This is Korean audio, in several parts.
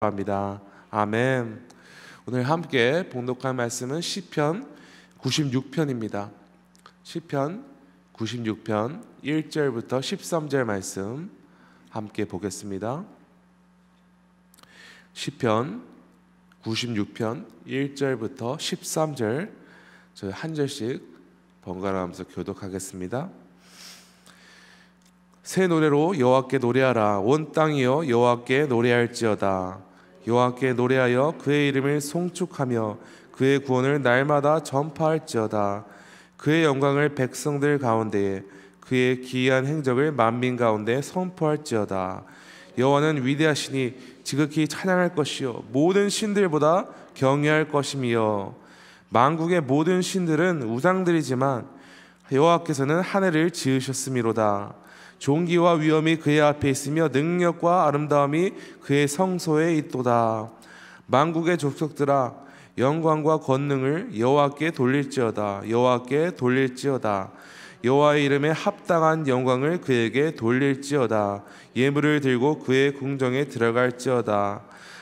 합니다. 아멘. 오늘 함께 봉독할 말씀은 시편 96편입니다. 시편 96편 1절부터 13절 말씀 함께 보겠습니다. 시편 96편 1절부터 13절 저희 한 절씩 번갈아 가면서 교독하겠습니다. 새 노래로 여호와께 노래하라. 온 땅이여 여호와께 노래할지어다. 여호와께 노래하여 그의 이름을 송축하며 그의 구원을 날마다 전파할지어다. 그의 영광을 백성들 가운데에 그의 기이한 행적을 만민 가운데 선포할지어다. 여호와는 위대하시니 지극히 찬양할 것이요 모든 신들보다 경외할 것이며 만국의 모든 신들은 우상들이지만 여호와께서는 하늘을 지으셨음이로다. 존귀와 위엄이 그의 앞에 있으며 능력과 아름다움이 그의 성소에 있도다. 만국의 족속들아 영광과 권능을 여호와께 돌릴지어다. 여호와께 돌릴지어다. 여호와의 이름에 합당한 영광을 그에게 돌릴지어다. 예물을 들고 그의 궁정에 들어갈지어다.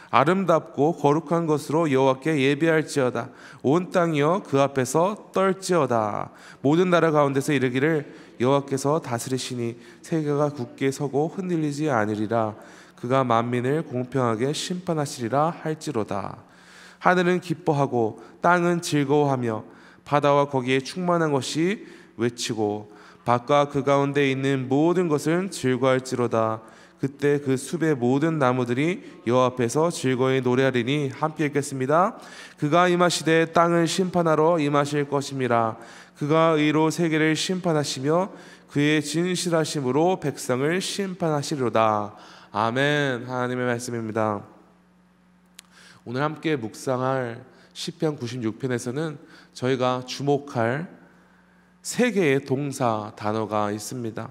아름답고 거룩한 것으로 여호와께 예배할지어다. 온 땅이여 그 앞에서 떨지어다. 모든 나라 가운데서 이르기를 여호와께서 다스리시니 세계가 굳게 서고 흔들리지 않으리라. 그가 만민을 공평하게 심판하시리라 할지로다. 하늘은 기뻐하고 땅은 즐거워하며 바다와 거기에 충만한 것이 외치고 밭과 그 가운데 있는 모든 것은 즐거워할지로다. 그때 그 숲의 모든 나무들이 여호와 앞에서 즐거이 노래하리니. 함께 읽겠습니다. 그가 임하시되 땅을 심판하러 임하실 것임이라. 그가 의로 세계를 심판하시며 그의 진실하심으로 백성을 심판하시리로다. 아멘. 하나님의 말씀입니다. 오늘 함께 묵상할 시편 96편에서는 저희가 주목할 세 개의 동사 단어가 있습니다.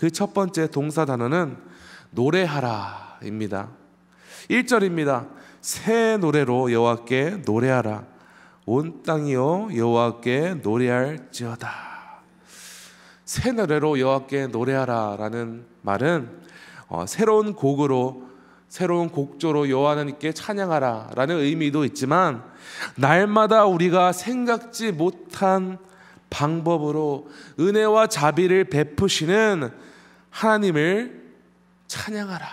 그 첫 번째 동사 단어는 노래하라입니다. 1절입니다. 새 노래로 여호와께 노래하라. 온 땅이여 여호와께 노래할지어다. 새 노래로 여호와께 노래하라라는 말은 새로운 곡으로, 새로운 곡조로 여호와 하나님께 찬양하라라는 의미도 있지만, 날마다 우리가 생각지 못한 방법으로 은혜와 자비를 베푸시는 하나님을 찬양하라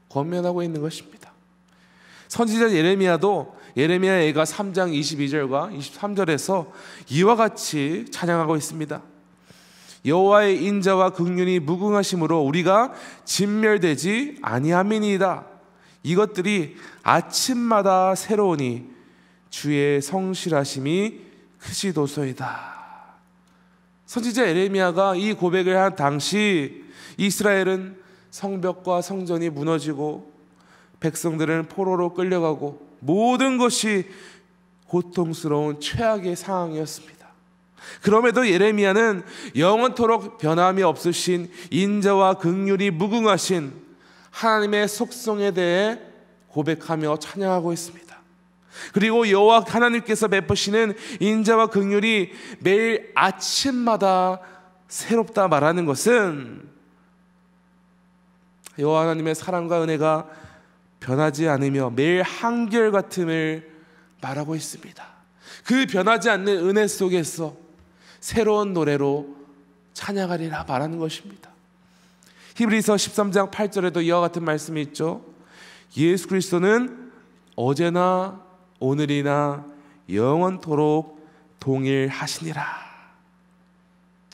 권면하고 있는 것입니다. 선지자 예레미야도 예레미야가 3장 22절과 23절에서 이와 같이 찬양하고 있습니다. 여호와의 인자와 긍휼이 무궁하심으로 우리가 진멸되지 아니함이니이다. 이것들이 아침마다 새로우니 주의 성실하심이 크시도소이다. 선지자 예레미야가 이 고백을 한 당시 이스라엘은 성벽과 성전이 무너지고 백성들은 포로로 끌려가고 모든 것이 고통스러운 최악의 상황이었습니다. 그럼에도 예레미야는 영원토록 변함이 없으신 인자와 긍휼이 무궁하신 하나님의 속성에 대해 고백하며 찬양하고 있습니다. 그리고 여호와 하나님께서 베푸시는 인자와 긍휼이 매일 아침마다 새롭다 말하는 것은 여호와 하나님의 사랑과 은혜가 변하지 않으며 매일 한결같음을 말하고 있습니다. 그 변하지 않는 은혜 속에서 새로운 노래로 찬양하리라 말하는 것입니다. 히브리서 13장 8절에도 이와 같은 말씀이 있죠. 예수 그리스도는 어제나 오늘이나 영원토록 동일하시니라.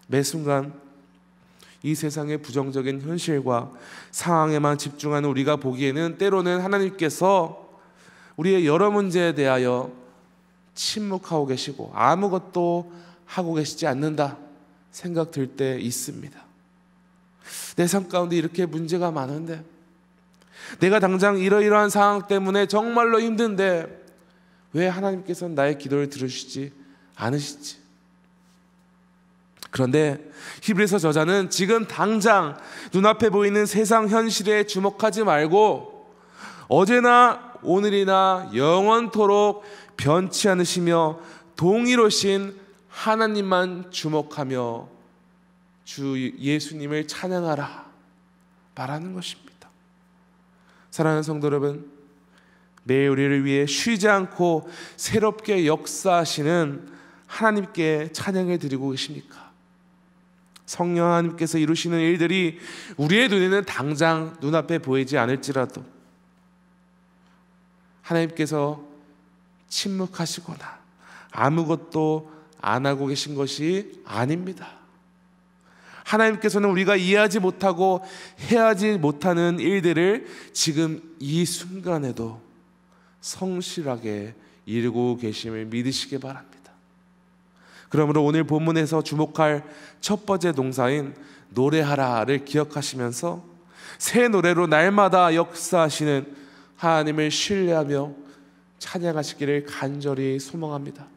매 순간 이 세상의 부정적인 현실과 상황에만 집중하는 우리가 보기에는 때로는 하나님께서 우리의 여러 문제에 대하여 침묵하고 계시고 아무것도 하고 계시지 않는다 생각 들 때 있습니다. 내 삶 가운데 이렇게 문제가 많은데, 내가 당장 이러이러한 상황 때문에 정말로 힘든데 왜 하나님께서는 나의 기도를 들으시지 않으시지? 그런데 히브리서 저자는 지금 당장 눈앞에 보이는 세상 현실에 주목하지 말고 어제나 오늘이나 영원토록 변치 않으시며 동일하신 하나님만 주목하며 주 예수님을 찬양하라 말하는 것입니다. 사랑하는 성도 여러분, 매일 우리를 위해 쉬지 않고 새롭게 역사하시는 하나님께 찬양을 드리고 계십니까? 성령 하나님께서 이루시는 일들이 우리의 눈에는 당장 눈앞에 보이지 않을지라도 하나님께서 침묵하시거나 아무것도 안 하고 계신 것이 아닙니다. 하나님께서는 우리가 이해하지 못하고 해하지 못하는 일들을 지금 이 순간에도 성실하게 이루고 계심을 믿으시기 바랍니다. 그러므로 오늘 본문에서 주목할 첫 번째 동사인 노래하라를 기억하시면서 새 노래로 날마다 역사하시는 하나님을 신뢰하며 찬양하시기를 간절히 소망합니다.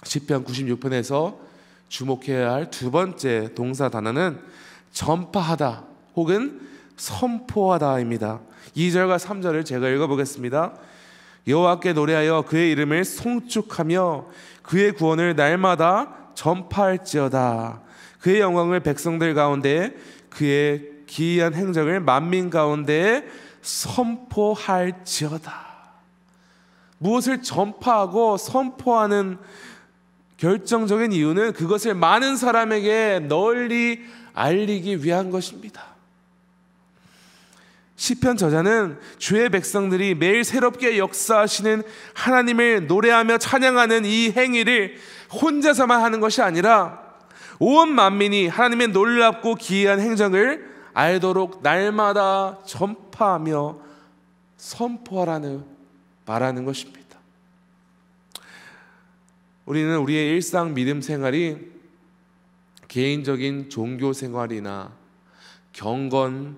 시편 96편에서 주목해야 할 두 번째 동사 단어는 전파하다 혹은 선포하다입니다. 2절과 3절을 제가 읽어보겠습니다. 여호와께 노래하여 그의 이름을 송축하며 그의 구원을 날마다 전파할지어다. 그의 영광을 백성들 가운데 그의 기이한 행적을 만민 가운데 선포할지어다. 무엇을 전파하고 선포하는 결정적인 이유는 그것을 많은 사람에게 널리 알리기 위한 것입니다. 시편 저자는 주의 백성들이 매일 새롭게 역사하시는 하나님을 노래하며 찬양하는 이 행위를 혼자서만 하는 것이 아니라 온 만민이 하나님의 놀랍고 기이한 행적을 알도록 날마다 전파하며 선포하라는 말하는 것입니다. 우리는 우리의 일상 믿음 생활이 개인적인 종교 생활이나 경건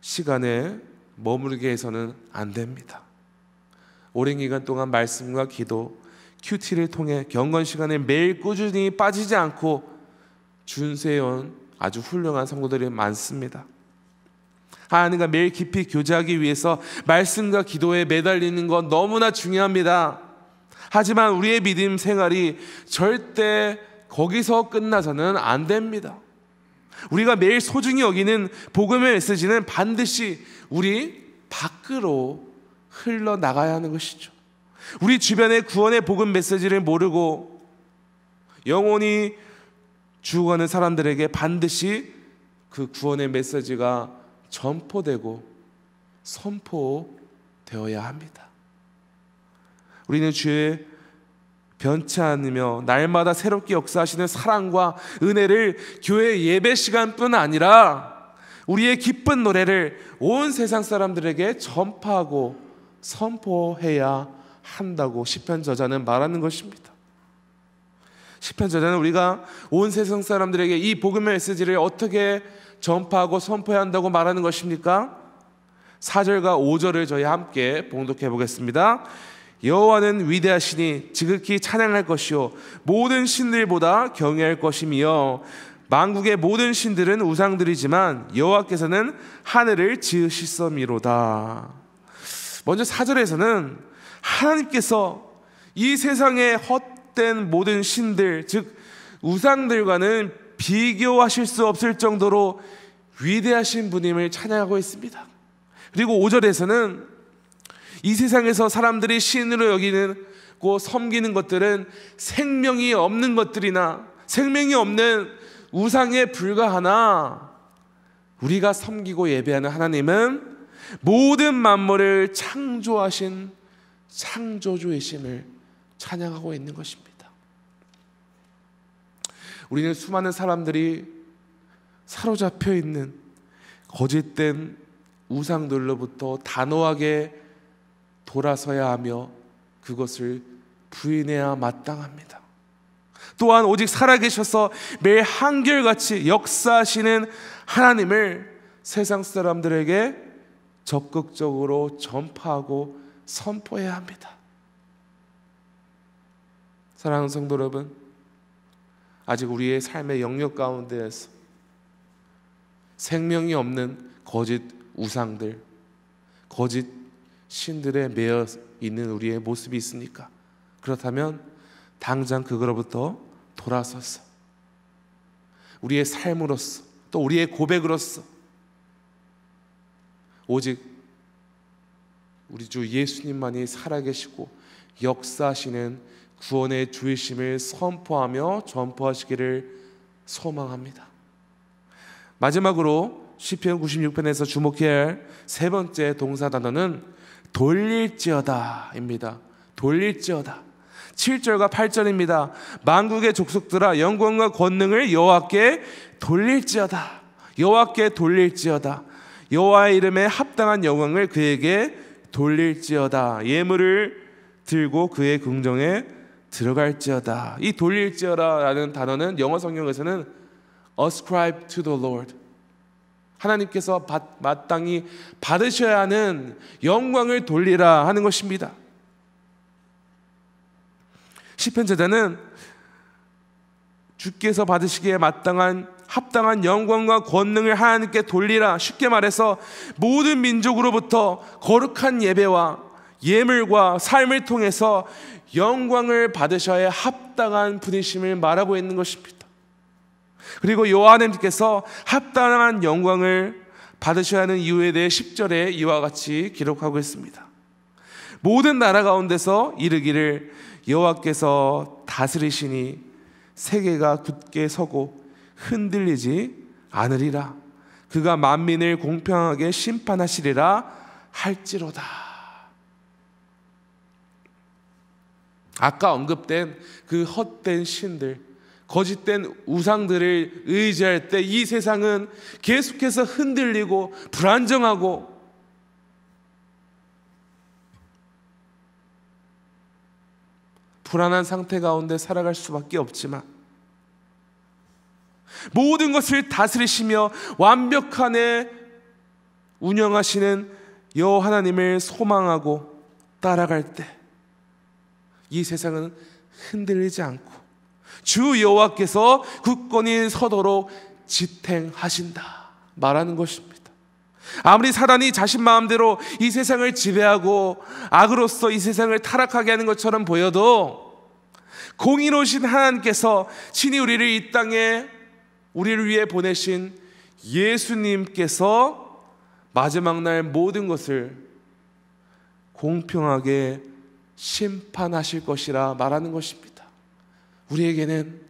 시간에 머무르게 해서는 안 됩니다. 오랜 기간 동안 말씀과 기도, 큐티를 통해 경건 시간에 매일 꾸준히 빠지지 않고 준수해온 아주 훌륭한 성도들이 많습니다. 하나님과 매일 깊이 교제하기 위해서 말씀과 기도에 매달리는 건 너무나 중요합니다. 하지만 우리의 믿음 생활이 절대 거기서 끝나서는 안 됩니다. 우리가 매일 소중히 여기는 복음의 메시지는 반드시 우리 밖으로 흘러나가야 하는 것이죠. 우리 주변의 구원의 복음 메시지를 모르고 영원히 죽어가는 사람들에게 반드시 그 구원의 메시지가 전포되고 선포되어야 합니다. 우리는 주의 변치 않으며 날마다 새롭게 역사하시는 사랑과 은혜를 교회 예배 시간뿐 아니라 우리의 기쁜 노래를 온 세상 사람들에게 전파하고 선포해야 한다고 시편 저자는 말하는 것입니다. 시편 저자는 우리가 온 세상 사람들에게 이 복음의 메시지를 어떻게 전파하고 선포해야 한다고 말하는 것입니까? 4절과 5절을 저희 함께 봉독해 보겠습니다. 여호와는 위대하시니 지극히 찬양할 것이요 모든 신들보다 경외할 것이며 만국의 모든 신들은 우상들이지만 여호와께서는 하늘을 지으시서미로다. 먼저 4절에서는 하나님께서 이 세상의 헛된 모든 신들, 즉 우상들과는 비교하실 수 없을 정도로 위대하신 분임을 찬양하고 있습니다. 그리고 5절에서는 이 세상에서 사람들이 신으로 여기고 섬기는 것들은 생명이 없는 것들이나 생명이 없는 우상에 불과하나 우리가 섬기고 예배하는 하나님은 모든 만물을 창조하신 창조주이심을 찬양하고 있는 것입니다. 우리는 수많은 사람들이 사로잡혀 있는 거짓된 우상들로부터 단호하게 돌아서야 하며 그것을 부인해야 마땅합니다. 또한 오직 살아계셔서 매일 한결같이 역사하시는 하나님을 세상 사람들에게 적극적으로 전파하고 선포해야 합니다. 사랑하는 성도 여러분, 아직 우리의 삶의 영역 가운데에서 생명이 없는 거짓 우상들, 거짓 신들에 매여 있는 우리의 모습이 있습니까? 그렇다면 당장 그거로부터 돌아서서 우리의 삶으로서 또 우리의 고백으로서 오직 우리 주 예수님만이 살아계시고 역사하시는 구원의 주이심을 선포하며 전포하시기를 소망합니다. 마지막으로 시편 96편에서 주목해야 할 세 번째 동사 단어는 돌릴지어다입니다. 돌릴지어다. 7절과 8절입니다. 만국의 족속들아 영광과 권능을 여호와께 돌릴지어다. 여호와께 돌릴지어다. 여호와의 이름에 합당한 영광을 그에게 돌릴지어다. 예물을 들고 그의 궁정에 들어갈지어다. 이 돌릴지어다라는 단어는 영어 성경에서는 ascribe to the Lord, 하나님께서 마땅히 받으셔야 하는 영광을 돌리라 하는 것입니다. 시편 저자는 주께서 받으시기에 마땅한 합당한 영광과 권능을 하나님께 돌리라, 쉽게 말해서 모든 민족으로부터 거룩한 예배와 예물과 삶을 통해서 영광을 받으셔야 합당한 분이심을 말하고 있는 것입니다. 그리고 여호와 하나님께서 합당한 영광을 받으셔야 하는 이유에 대해 10절에 이와 같이 기록하고 있습니다. 모든 나라 가운데서 이르기를 여호와께서 다스리시니 세계가 굳게 서고 흔들리지 않으리라. 그가 만민을 공평하게 심판하시리라 할지로다. 아까 언급된 그 헛된 신들, 거짓된 우상들을 의지할 때 이 세상은 계속해서 흔들리고 불안정하고 불안한 상태 가운데 살아갈 수밖에 없지만 모든 것을 다스리시며 완벽하게 운영하시는 여호와 하나님을 소망하고 따라갈 때 이 세상은 흔들리지 않고 주 여호와께서 굳건히 서도록 지탱하신다 말하는 것입니다. 아무리 사단이 자신 마음대로 이 세상을 지배하고 악으로서 이 세상을 타락하게 하는 것처럼 보여도 공의로우신 하나님께서 친히 우리를 이 땅에 우리를 위해 보내신 예수님께서 마지막 날 모든 것을 공평하게 심판하실 것이라 말하는 것입니다. 우리에게는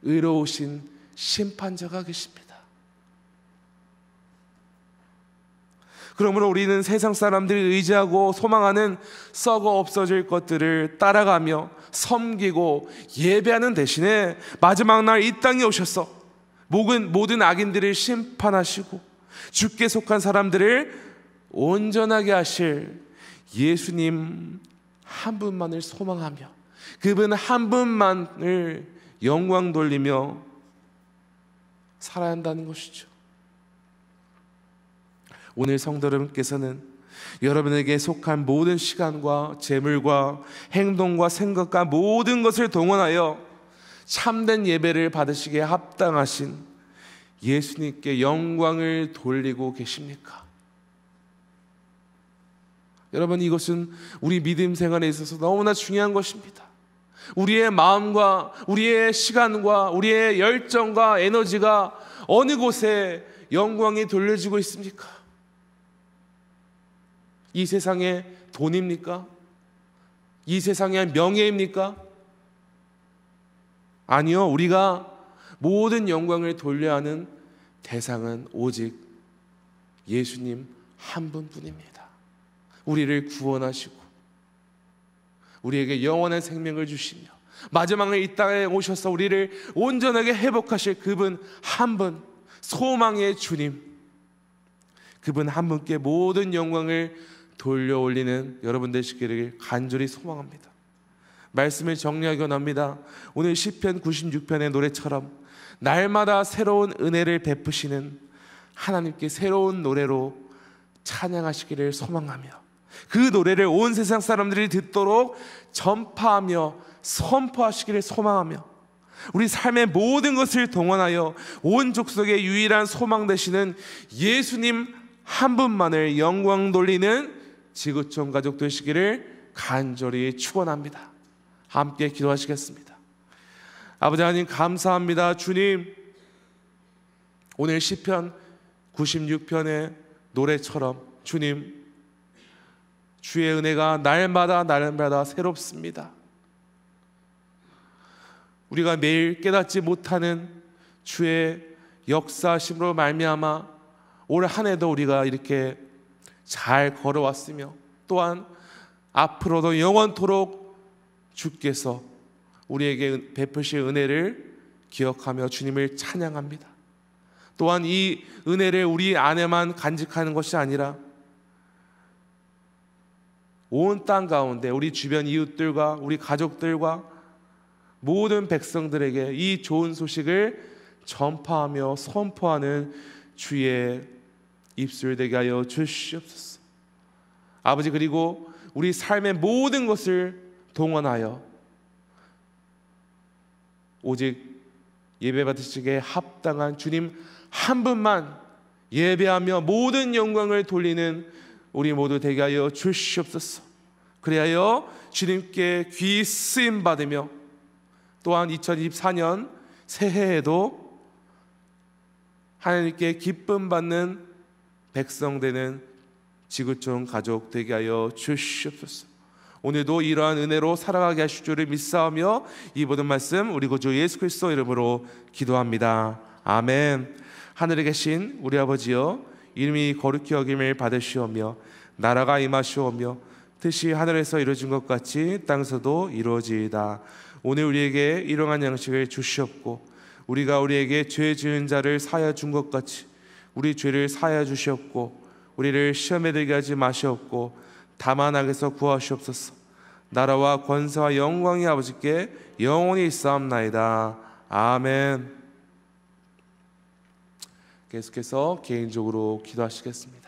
의로우신 심판자가 계십니다. 그러므로 우리는 세상 사람들이 의지하고 소망하는 썩어 없어질 것들을 따라가며 섬기고 예배하는 대신에 마지막 날 이 땅에 오셔서 모든 악인들을 심판하시고 주께 속한 사람들을 온전하게 하실 예수님 한 분만을 소망하며 그분 한 분만을 영광 돌리며 살아야 한다는 것이죠. 오늘 성도 여러분께서는 여러분에게 속한 모든 시간과 재물과 행동과 생각과 모든 것을 동원하여 참된 예배를 받으시기에 합당하신 예수님께 영광을 돌리고 계십니까? 여러분, 이것은 우리 믿음 생활에 있어서 너무나 중요한 것입니다. 우리의 마음과 우리의 시간과 우리의 열정과 에너지가 어느 곳에 영광이 돌려지고 있습니까? 이 세상의 돈입니까? 이 세상의 명예입니까? 아니요, 우리가 모든 영광을 돌려야 하는 대상은 오직 예수님 한 분뿐입니다. 우리를 구원하시고 우리에게 영원한 생명을 주시며 마지막에 이 땅에 오셔서 우리를 온전하게 회복하실 그분 한 분, 소망의 주님, 그분 한 분께 모든 영광을 돌려 올리는 여러분 되시기를 간절히 소망합니다. 말씀을 정리하기 원합니다. 오늘 시편 96편의 노래처럼 날마다 새로운 은혜를 베푸시는 하나님께 새로운 노래로 찬양하시기를 소망하며 그 노래를 온 세상 사람들이 듣도록 전파하며 선포하시기를 소망하며 우리 삶의 모든 것을 동원하여 온 족속의 유일한 소망 되시는 예수님 한 분만을 영광 돌리는 지구촌 가족 되시기를 간절히 축원합니다. 함께 기도하시겠습니다. 아버지 하나님 감사합니다. 주님, 오늘 시편 96편의 노래처럼 주님, 주의 은혜가 날마다 새롭습니다. 우리가 매일 깨닫지 못하는 주의 역사심으로 말미암아 올 한 해도 우리가 이렇게 잘 걸어왔으며, 또한 앞으로도 영원토록 주께서 우리에게 베푸실 은혜를 기억하며 주님을 찬양합니다. 또한 이 은혜를 우리 안에만 간직하는 것이 아니라 온 땅 가운데 우리 주변 이웃들과 우리 가족들과 모든 백성들에게 이 좋은 소식을 전파하며 선포하는 주의 입술 되게 하여 주시옵소서. 아버지, 그리고 우리 삶의 모든 것을 동원하여 오직 예배 받으시기에 합당한 주님 한 분만 예배하며 모든 영광을 돌리는 우리 모두 되게 하여 주시옵소서. 그리하여 주님께 귀 쓰임 받으며, 또한 2024년 새해에도 하나님께 기쁨 받는 백성 되는 지구촌 가족 되게 하여 주시옵소서. 오늘도 이러한 은혜로 살아가게 하실 줄을 믿사오며 이 모든 말씀 우리 구주 예수 그리스도 이름으로 기도합니다. 아멘. 하늘에 계신 우리 아버지여, 이름이 거룩히 여김을 받으시오며 나라가 임하시오며 뜻이 하늘에서 이루어진 것 같이 땅에서도 이루어지이다. 오늘 우리에게 일용할 양식을 주시옵고, 우리가 우리에게 죄 지은 자를 사하여 준 것 같이 우리 죄를 사하여 주시옵고, 우리를 시험에 들게 하지 마시옵고 다만 악에서 구하시옵소서. 나라와 권세와 영광이 아버지께 영원히 있사옵나이다. 아멘. 계속해서 개인적으로 기도하시겠습니다.